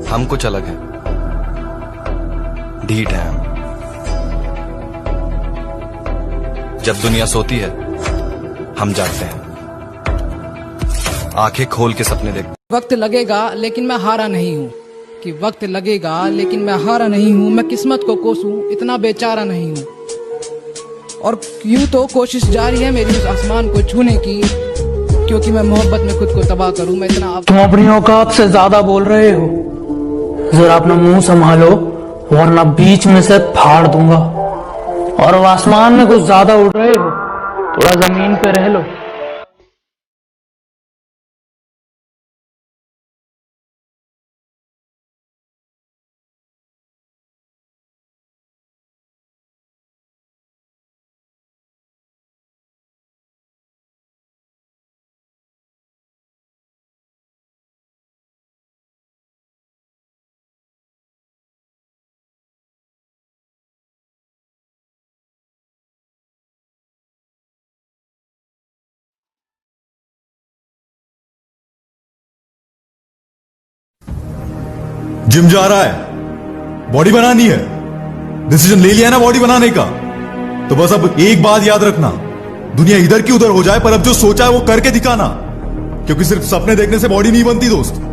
हम कुछ अलग हैं, ढीठ हैं हम। जब दुनिया सोती है हम जागते हैं, आंखें खोल के सपने देखते हैं। वक्त लगेगा लेकिन मैं हारा नहीं हूँ, कि वक्त लगेगा लेकिन मैं हारा नहीं हूँ। मैं किस्मत को कोसूं इतना बेचारा नहीं हूँ, और यूं तो कोशिश जारी है मेरी उस आसमान को छूने की, क्योंकि मैं मोहब्बत में खुद को तबाह करूं। मैं इतना तुम अपनी औकात से ज्यादा बोल रहे हो, जरा अपना मुंह संभालो वरना बीच में से फाड़ दूंगा। और अब आसमान में कुछ ज्यादा उड़ रहे हो, थोड़ा जमीन पे रह लो। जिम जा रहा है, बॉडी बनानी है, डिसीजन ले लिया है ना बॉडी बनाने का, तो बस अब एक बात याद रखना, दुनिया इधर की उधर हो जाए पर अब जो सोचा है वो करके दिखाना, क्योंकि सिर्फ सपने देखने से बॉडी नहीं बनती दोस्त।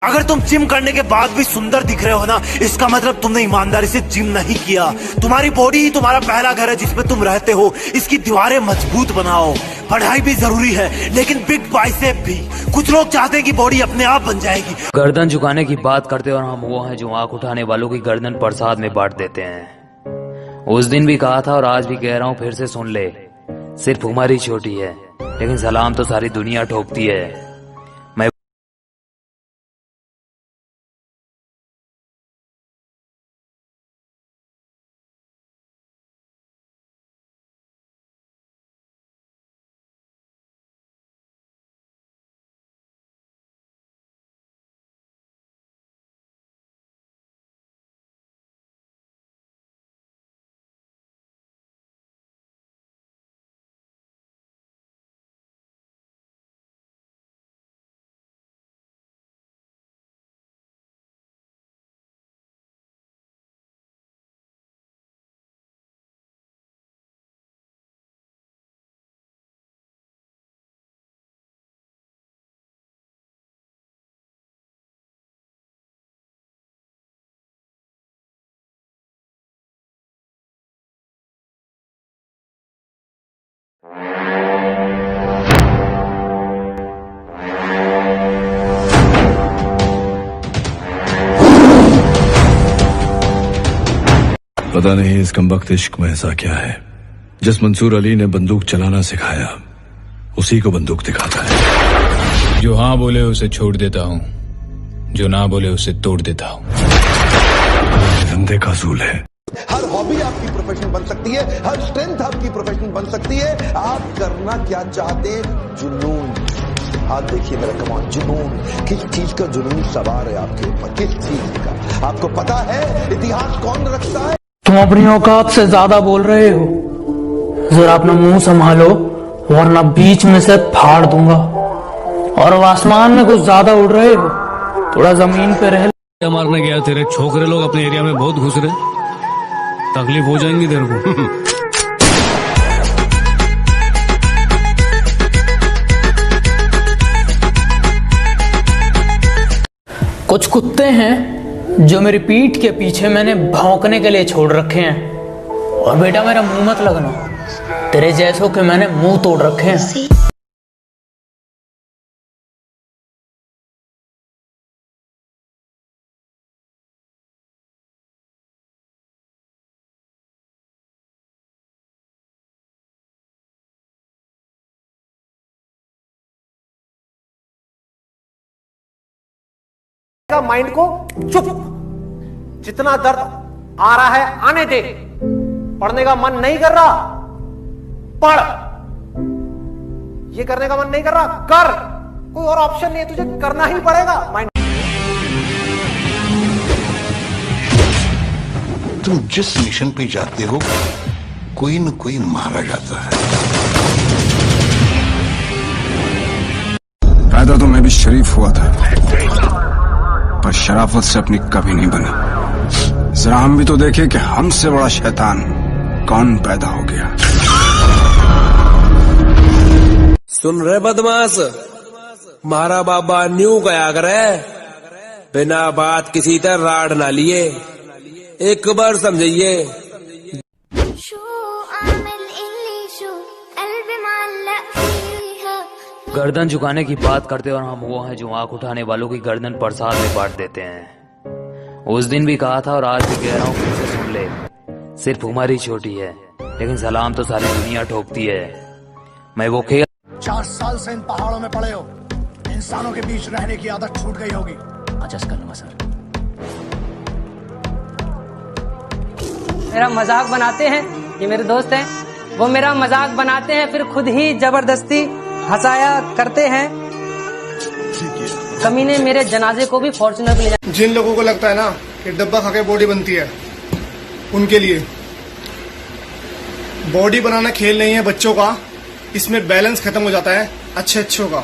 अगर तुम जिम करने के बाद भी सुंदर दिख रहे हो ना, इसका मतलब तुमने ईमानदारी से जिम नहीं किया। तुम्हारी बॉडी ही तुम्हारा पहला घर है जिसमें तुम रहते हो। इसकी दीवारें मजबूत बनाओ। पढ़ाई भी जरूरी है लेकिन बिग बाइसेप भी। कुछ लोग चाहते हैं कि बॉडी अपने आप बन जाएगी। गर्दन झुकाने की बात करते और हम वो हैं जो आंख उठाने वालों की गर्दन प्रसाद में बांट देते हैं। उस दिन भी कहा था और आज भी कह रहा हूँ, फिर से सुन ले। सिर्फ उम्र ही छोटी है लेकिन सलाम तो सारी दुनिया ठोकती है। पता नहीं इस कमबख्त इश्क में ऐसा क्या है, जिस मंसूर अली ने बंदूक चलाना सिखाया उसी को बंदूक दिखाता है। जो हाँ बोले उसे छोड़ देता हूँ, जो ना बोले उसे तोड़ देता हूँ। धंधे का असूल है। हर हॉबी आपकी प्रोफेशन बन सकती है, हर स्ट्रेंथ आपकी प्रोफेशन बन सकती है। आप करना क्या चाहते हैं? जुनून। आप देखिए मेरा कमाल, जुनून। किस चीज का जुनून सवार है आपके ऊपर? किस चीज का? आपको पता है इतिहास कौन रखता है? तुम अपनी औकात से ज्यादा बोल रहे हो, जरा अपना मुंह संभालो वरना बीच में से फाड़ दूंगा। और अब आसमान में कुछ ज्यादा उड़ रहे हो, थोड़ा जमीन पे रह लो। मारने गया, तेरे छोकरे लोग अपने एरिया में बहुत घुस रहे, तकलीफ हो जाएंगी तेरे को। कुछ कुत्ते हैं जो मेरी पीठ के पीछे मैंने भौंकने के लिए छोड़ रखे हैं। और बेटा मेरा मुंह मत लगना, तेरे जैसों के मैंने मुंह तोड़ रखे हैं। माइंड को चुप, जितना दर्द आ रहा है आने दे। पढ़ने का मन नहीं कर रहा, पढ़। ये करने का मन नहीं कर रहा, कर। कोई और ऑप्शन नहीं है, तुझे करना ही पड़ेगा। माइंड, तुम जिस मिशन पे जाते हो कोई न कोई मारा जाता है। पैदा तो मैं भी शरीफ हुआ था, पर शराफत से अपनी कभी नहीं बनी। जरा हम भी तो देखें कि हमसे बड़ा शैतान कौन पैदा हो गया। सुन रहे बदमाश, मारा बाबा न्यू गया करे, बिना बात किसी तरह राड ना लिए, एक बार समझिए। गर्दन झुकाने की बात करते और हम वो हैं जो आंख उठाने वालों की गर्दन प्रसाद में बांट देते हैं। उस दिन भी कहा था और आज भी कह रहा हूँ, फिर से सुन ले। सिर्फ उम्र ही छोटी है, लेकिन सलाम तो सारी दुनिया ठोकती है। मैं वो खेल 4 साल से इन पहाड़ों में पड़े हो, इंसानों के बीच रहने की आदत छूट गई होगी। एडजस्ट कर लूंगा सर। मेरा मजाक बनाते हैं, ये मेरे दोस्त हैं, वो मेरा मजाक बनाते हैं, फिर खुद ही जबरदस्ती हंसाया करते हैं। कमीने मेरे जनाजे को भी फॉर्च्यूनर ले जाए। जिन लोगों को लगता है ना कि डब्बा खा के बॉडी बनती है, उनके लिए बॉडी बनाना खेल नहीं है बच्चों का, इसमें बैलेंस खत्म हो जाता है अच्छों का।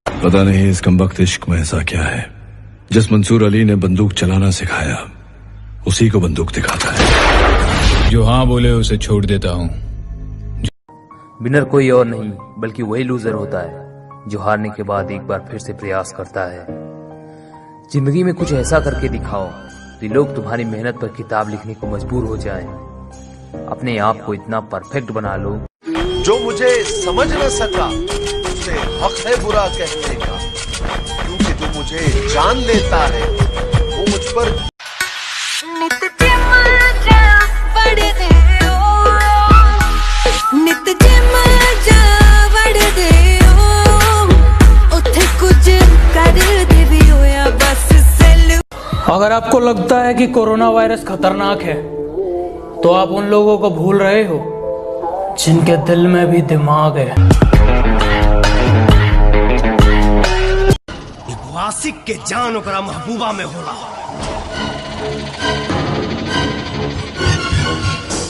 पता नहीं इस कमबख्त इश्क में ऐसा क्या है, जिस मंसूर अली ने बंदूक चलाना सिखाया उसी को बंदूक दिखाता है। जो हाँ बोले उसे छोड़ देता हूँ। विनर कोई और नहीं बल्कि वही लूजर होता है जो हारने के बाद एक बार फिर से प्रयास करता है। जिंदगी में कुछ ऐसा करके दिखाओ कि लोग तुम्हारी मेहनत पर किताब लिखने को मजबूर हो जाएं। अपने आप को इतना परफेक्ट बना लो। जो मुझे समझ न सका उसे हक है बुरा कहने का, क्योंकि जो मुझे जान लेता है वो मुझ पर अगर आपको लगता है कि कोरोना वायरस खतरनाक है, तो आप उन लोगों को भूल रहे हो जिनके दिल में भी दिमाग है। आशिक के जान ओकरा महबूबा में होला,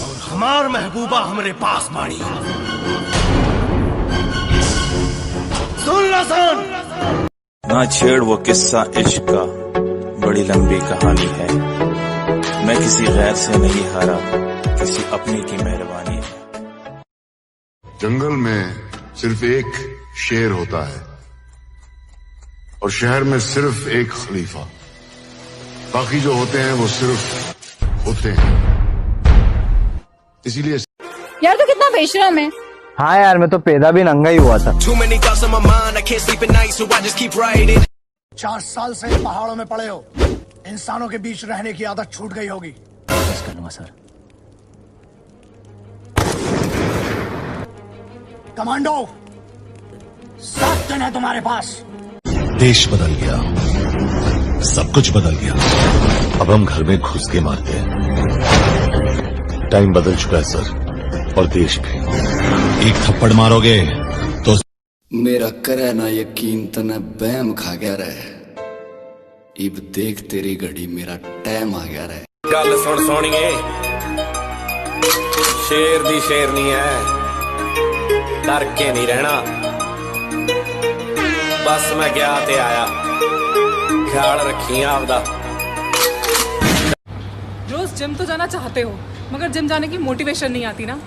और हमार महबूबा हमरे पास बाड़ी। सुन ला सुन, ना छेड़ वो किस्सा इश्क का, बड़ी लंबी कहानी है। मैं किसी गैर से नहीं हारा, किसी अपने की मेहरबानी है। जंगल में सिर्फ एक शेर होता है और शहर में सिर्फ एक खलीफा, बाकी जो होते हैं वो सिर्फ होते हैं। इसीलिए यार तो कितना बेशरम है। हाँ यार, मैं तो पैदा भी नंगा ही हुआ था। 4 साल से इन पहाड़ों में पड़े हो, इंसानों के बीच रहने की आदत छूट गई होगी। एडजस्ट कर लूंगा सर। कमांडो, 7 दिन है तुम्हारे पास। देश बदल गया, सब कुछ बदल गया। अब हम घर में घुस के मारते हैं। टाइम बदल चुका है सर, और देश भी। एक थप्पड़ मारोगे तो मेरा करे ना यकीन तने बैम खा गया रहे। इब देख तेरी घड़ी मेरा टाइम आ गया रहे। गल सुन सोनिए, शेर दी शेरनी है, डर के नहीं रहना। बस मैं गया ते आया, ख्याल रखी आपदा। रोज जिम तो जाना चाहते हो, मगर जिम जाने की मोटिवेशन नहीं आती ना।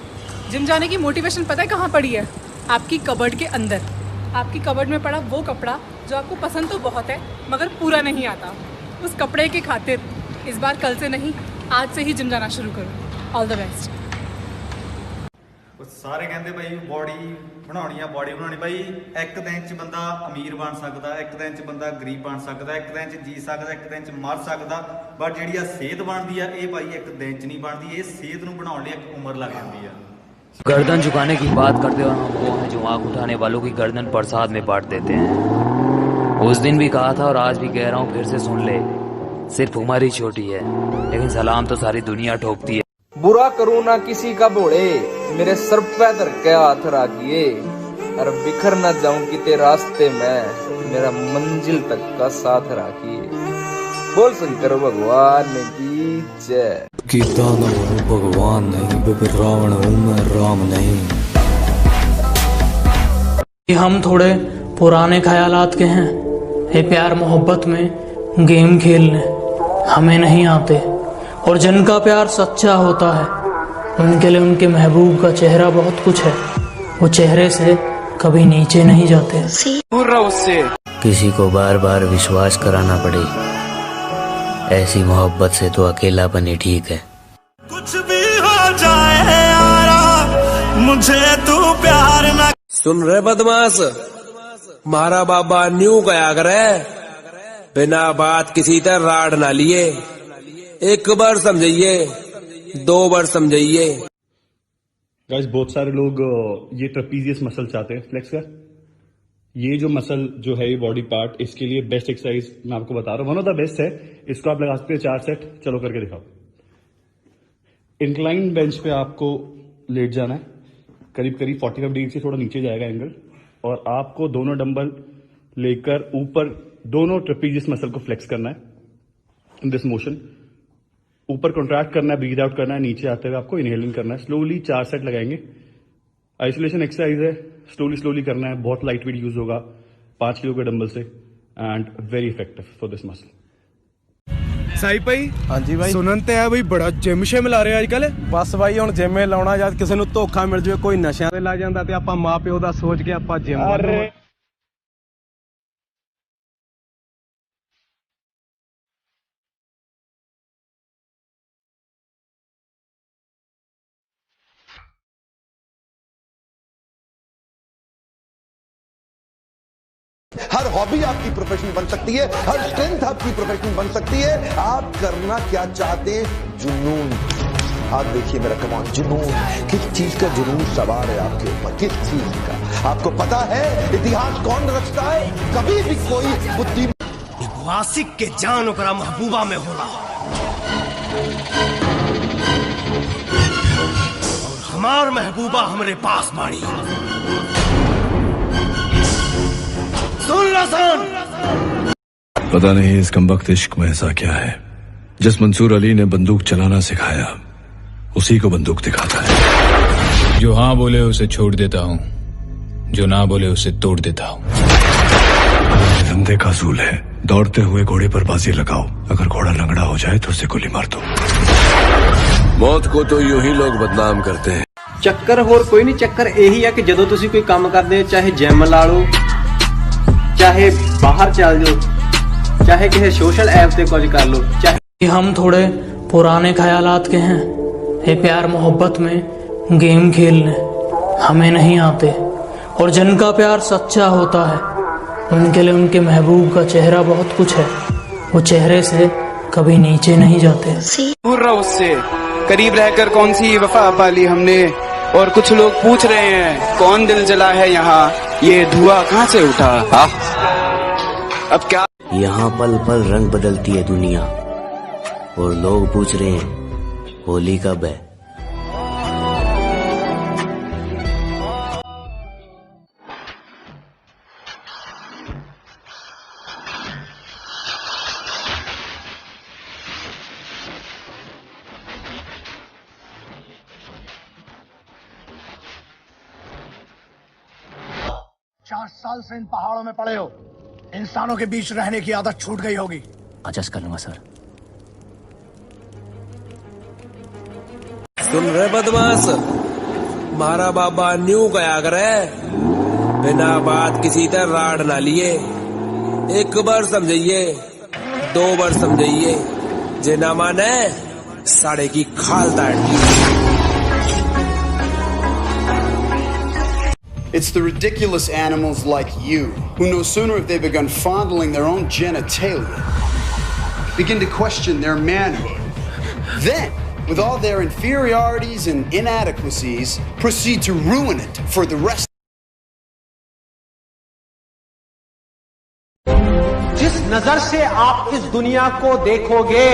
जिम जाने की मोटिवेशन पता है कहाँ पड़ी है? आपकी कबर्ड के अंदर। आपकी कबर्ड में पड़ा वो कपड़ा जो आपको पसंद तो बहुत है मगर पूरा नहीं आता। उस कपड़े की खातिर इस बार कल से नहीं, आज से ही जिम जाना शुरू करो। All the best. ਸਾਰੇ ਕਹਿੰਦੇ ਬਾਈ ਬੋਡੀ ਬਣਾਉਣੀ ਆ ਬੋਡੀ ਬਣਾਉਣੀ ਬਾਈ ਇੱਕ ਦਿਨ ਚ ਬੰਦਾ ਅਮੀਰ ਬਣ ਸਕਦਾ ਇੱਕ ਦਿਨ ਚ ਬੰਦਾ ਗਰੀਬ ਬਣ ਸਕਦਾ ਇੱਕ ਦਿਨ ਚ ਜੀ ਸਕਦਾ ਇੱਕ ਦਿਨ ਚ ਮਰ ਸਕਦਾ ਬਟ ਜਿਹੜੀ ਆ ਸਿਹਤ ਬਣਦੀ ਆ ਇਹ ਭਾਈ ਇੱਕ ਦਿਨ ਚ ਨਹੀਂ ਬਣਦੀ ਇਹ ਸਿਹਤ ਨੂੰ ਬਣਾਉਣ ਲਈ ਇੱਕ ਉਮਰ ਲੱਗ ਜਾਂਦੀ ਆ गर्दन झुकाने की बात करते और हम वो हैं जो आंख उठाने वालों की गर्दन प्रसाद में बांट देते हैं। उस दिन भी कहा था और आज भी कह रहा हूँ फिर से सुन ले, सिर्फ उम्र ही छोटी है लेकिन सलाम तो सारी दुनिया ठोकती है। बुरा करूँ ना किसी का बोले, मेरे सर पे धर के हाथ राखिए, और बिखर न जाऊं किते रास्ते में, मेरा मंजिल तक का साथ राखिए। बोल शंकर भगवान की जय। गीता न हो भगवान नहीं, बेबी रावण हूँ मैं राम नहीं। हम थोड़े पुराने ख्यालात के हैं, ये प्यार मोहब्बत में गेम खेलने हमें नहीं आते, और जिनका प्यार सच्चा होता है उनके लिए उनके महबूब का चेहरा बहुत कुछ है, वो चेहरे से कभी नीचे नहीं जाते। उससे किसी को बार बार विश्वास कराना पड़े, ऐसी मोहब्बत से तो अकेलापन ही ठीक है। कुछ भी हो जाए यारा मुझे तू प्यार ना। सुन रहे बदमाश, मारा बाबा न्यू गया करे, बिना बात किसी तरह राड ना लिए, एक बार समझिए 2 बार समझिए। गाइस बहुत सारे लोग ये ट्रेपीजियस मसल चाहते हैं फ्लेक्स कर। ये जो मसल जो है ये बॉडी पार्ट, इसके लिए बेस्ट एक्सरसाइज मैं आपको बता रहा हूँ, वन ऑफ द बेस्ट है। इसको आप लगा सकते हैं 4 सेट। चलो करके दिखाओ। इंक्लाइन बेंच पे आपको लेट जाना है, करीब करीब 45 डिग्री से थोड़ा नीचे जाएगा एंगल, और आपको दोनों डंबल लेकर ऊपर दोनों ट्रेपीजियस मसल को फ्लेक्स करना है इन दिस मोशन। ऊपर कॉन्ट्रैक्ट करना है, ब्रीथ आउट करना है, नीचे आते हुए आपको इनहेलिंग करना है। स्लोली 4 सेट लगाएंगे। आइसोलेशन एक्सरसाइज है, स्लोली करना है, बहुत लाइट वेट यूज होगा 5 किलो के डंबल से, and very effective for this muscle. Sai ਭਾਈ ਹਾਂਜੀ ਭਾਈ ਸੁਣਨ ਤੇ ਆ ਬਈ ਬੜਾ ਜਿਮ ਸ਼ਿਮ ਲਾ ਰਿਹਾ ਅੱਜ ਕੱਲ। ਬਸ ਭਾਈ ਹੁਣ ਜਿੰਮੇ ਲਾਉਣਾ, ਜਦ ਕਿਸੇ ਨੂੰ ਧੋਖਾ ਮਿਲ ਜਾਵੇ, ਕੋਈ ਨਸ਼ਿਆਂ ਤੇ ਲੱਗ ਜਾਂਦਾ ਤੇ ਆਪਾਂ ਮਾਪਿਓ ਦਾ ਸੋਚ ਕੇ ਆਪਾਂ ਜਿਮ ਲਾਉਂਦੇ। हर हॉबी आपकी प्रोफेशन बन सकती है, हर स्ट्रेंथ आपकी प्रोफेशन बन सकती है। आप करना क्या चाहते हैं? जुनून। आप देखिए मेरा कमाल, जुनून। किस चीज का जुनून सवार है आपके ऊपर, किस चीज का? आपको पता है इतिहास कौन रचता है? कभी भी कोई बुद्धि वासिक के जान ओकरा महबूबा में होला, और हमार महबूबा हमरे पास बाड़ी। पता नहीं इस कमबख्त इश्क में ऐसा क्या है, जिस मंसूर अली ने बंदूक चलाना सिखाया उसी को बंदूक दिखाता है। जो हाँ बोले उसे छोड़ देता हूँ, जो ना बोले उसे तोड़ देता हूँ। धंधे का असूल है, दौड़ते हुए घोड़े पर बाजी लगाओ, अगर घोड़ा लंगड़ा हो जाए तो उसे गोली मार दो। मौत को तो यूं ही लोग बदनाम करते हैं। ਚੱਕਰ ਹੋਰ ਕੋਈ ਨਹੀਂ, ਚੱਕਰ ਇਹੀ ਆ ਕਿ ਜਦੋਂ ਤੁਸੀਂ ਕੋਈ ਕੰਮ ਕਰਦੇ, ਚਾਹੇ ਜਿਮ ਲਾ ਲਓ, चाहे बाहर चल जाओ, चाहे किसी सोशल ऐप पे कुछ कर लो, चाहे। हम थोड़े पुराने ख्यालात के हैं, ये प्यार मोहब्बत में गेम खेलने हमें नहीं आते, और जिनका प्यार सच्चा होता है उनके लिए उनके महबूब का चेहरा बहुत कुछ है, वो चेहरे से कभी नीचे नहीं जाते। उससे करीब रहकर कौन सी वफा पाली हमने, और कुछ लोग पूछ रहे हैं कौन दिल जला है यहाँ, ये धुआं कहाँ से उठा। अब क्या यहाँ पल पल रंग बदलती है दुनिया, और लोग पूछ रहे हैं होली कब है। चार साल से इन पहाड़ों में पड़े हो, इंसानों के बीच रहने की आदत छूट गई होगी। एडजस्ट कर लूंगा सर। सुन रहे बदमाश, मारा बाबा न्यू गया करे, बिना बात किसी तरह राड ना लिए, एक बार समझिए 2 बार समझिए, जे ना माने साड़े की खाल ताड़। It's the ridiculous animals like you who no sooner have they begun fondling their own genitalia, begin to question their manhood, then, with all their inferiorities and inadequacies, proceed to ruin it for the rest. जिस नजर से आप इस दुनिया को देखोगे,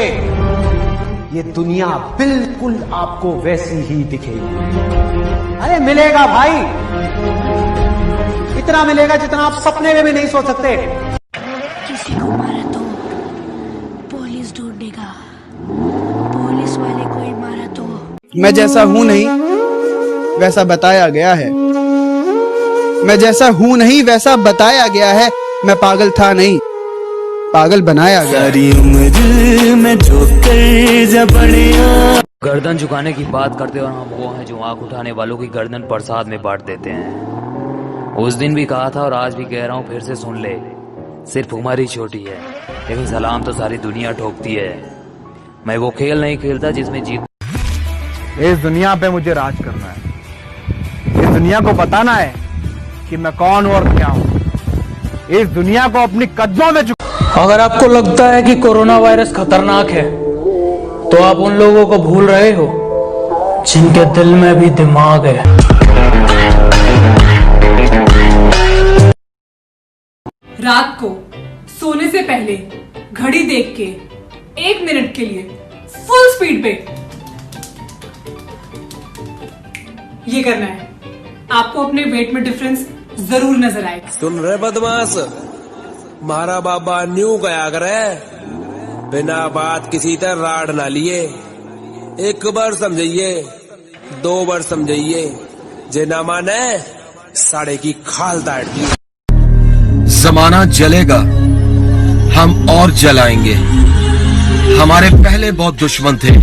ये दुनिया बिल्कुल आपको वैसी ही दिखेगी। अरे मिलेगा भाई, इतना मिलेगा जितना आप सपने में भी नहीं सोच सकते। किसी को मारा तो पुलिस ढूंढेगा, पुलिस वाले को ही मारा तो। मैं जैसा हूं नहीं वैसा बताया गया है, मैं जैसा हूं नहीं वैसा बताया गया है। मैं पागल था नहीं, पागल बनाया गया। सारी उम्र में ठोकर जा पड़िया। गर्दन झुकाने की बात करते और हम वो हैं जो आंख उठाने वालों की गर्दन प्रसाद में बांट देते हैं। उस दिन भी कहा था और आज भी कह रहा हूँ, फिर से सुन ले। सिर्फ उम्र ही छोटी है, लेकिन सलाम तो सारी दुनिया ठोकती है। मैं वो खेल नहीं खेलता जिसमें जीत। इस दुनिया पे मुझे राज करना है। इस दुनिया को बताना है कि मैं कौन हूँ और क्या हूँ। इस दुनिया को अपनी कदमों में अगर आपको लगता है कि कोरोना वायरस खतरनाक है, तो आप उन लोगों को भूल रहे हो जिनके दिल में भी दिमाग है। रात को सोने से पहले घड़ी देख के 1 मिनट के लिए फुल स्पीड पे ये करना है। आपको अपने वेट में डिफरेंस जरूर नजर आएगा। सुन रहे बदमाश, मारा बाबा न्यू गया करे, बिना बात किसी तरह राड ना लिए। 1 बार समझिए, 2 बार समझिए, जे ना माने साड़े की खाल दाट दी। जमाना जलेगा, हम और जलाएंगे। हमारे पहले बहुत दुश्मन थे,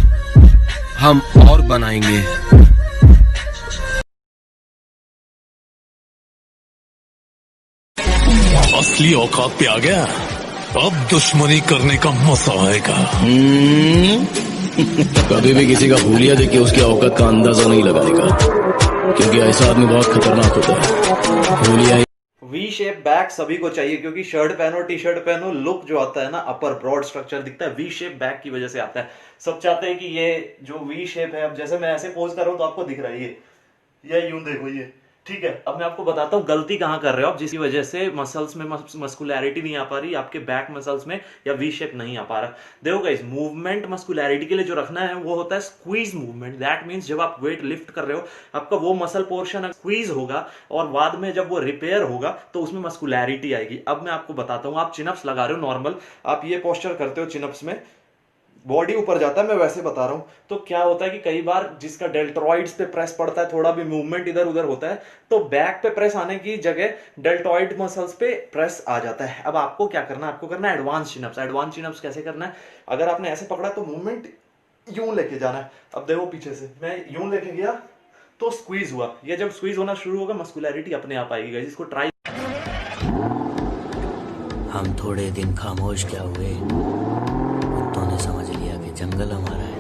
हम और बनाएंगे। असली औकात पे आ गया, अब दुश्मनी करने का मजा आएगा। कभी भी किसी का हुलिया देख के उसकी औकात का अंदाजा नहीं लगाने का, क्योंकि ऐसा आदमी बहुत खतरनाक होता है। हुलिया वी शेप बैक सभी को चाहिए, क्योंकि शर्ट पहनो टी शर्ट पहनो, लुक जो आता है ना, अपर ब्रॉड स्ट्रक्चर दिखता है, वी शेप बैक की वजह से आता है। सब चाहते हैं कि ये जो वी शेप है, अब जैसे मैं ऐसे पोज कर रहा हूं तो आपको दिख रहा है ये यूं देखो ये, ठीक है। अब मैं आपको बताता हूँ गलती कहाँ कर रहे हो आप, जिसकी वजह से मसल्स में मस्कुलैरिटी नहीं आ पा रही, आपके बैक मसल्स में या वी शेप नहीं आ पा रहा। देखो गाइस, मूवमेंट मस्कुलैरिटी के लिए जो रखना है वो होता है स्क्वीज मूवमेंट। दैट मींस जब आप वेट लिफ्ट कर रहे हो, आपका वो मसल पोर्शन स्क्वीज होगा और बाद में जब वो रिपेयर होगा तो उसमें मस्कुलैरिटी आएगी। अब मैं आपको बताता हूँ, आप चिनअप्स लगा रहे हो नॉर्मल, आप ये पोस्चर करते हो चिनअप्स में, बॉडी ऊपर जाता है, मैं वैसे बता रहा हूं, तो क्या होता है कि कई बार जिसका डेल्टॉइड्स पे प्रेस पड़ता है, थोड़ा भी मूवमेंट इधर उधर होता है, तो बैक पे प्रेस आने की जगह डेल्टॉइड मसल्स पे प्रेस आ जाता है। अब आपको क्या करना है, आपको करना है एडवांस चिनअप्स। एडवांस चिनअप्स कैसे करना है, अगर आपने ऐसे पकड़ा तो मूवमेंट यूं लेके जाना है। अब देखो पीछे से मैं यूं लेके गया तो स्क्वीज हुआ, ये जब स्क्वीज होना शुरू होगा मस्कुलैरिटी अपने आप आएगी। गाइस इसको ट्राई। हम थोड़े दिन खामोश क्या हुए, कुत्तों ने समझ लिया कि जंगल हमारा है।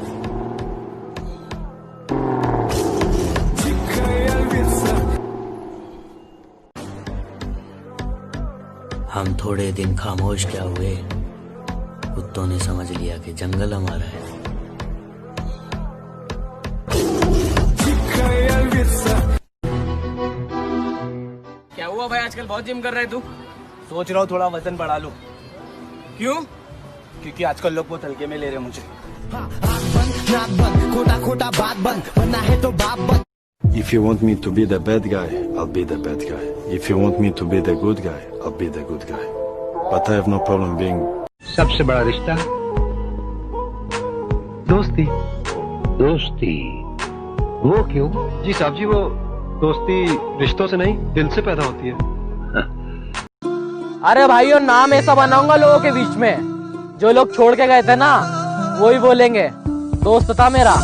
हम थोड़े दिन खामोश क्या हुए, कुत्तों ने समझ लिया कि जंगल हमारा है। क्या हुआ भाई, आजकल बहुत जिम कर रहे तू? सोच रहा हूँ थोड़ा वजन बढ़ा लूं। क्यों? क्योंकि आजकल लोग बहुत हल्के में ले रहे हैं मुझे। If you want me to be the bad guy, I'll be the bad guy. If you want me to be the good guy, I'll be the good guy. But I have no problem being. सबसे बड़ा रिश्ता दोस्ती। दोस्ती वो क्यों? जी साहब जी, वो दोस्ती रिश्तों से नहीं दिल से पैदा होती है। अरे भाइयों, नाम ऐसा बनाऊंगा लोगों के बीच में, जो लोग छोड़ के गए थे ना वही बोलेंगे दोस्त था मेरा।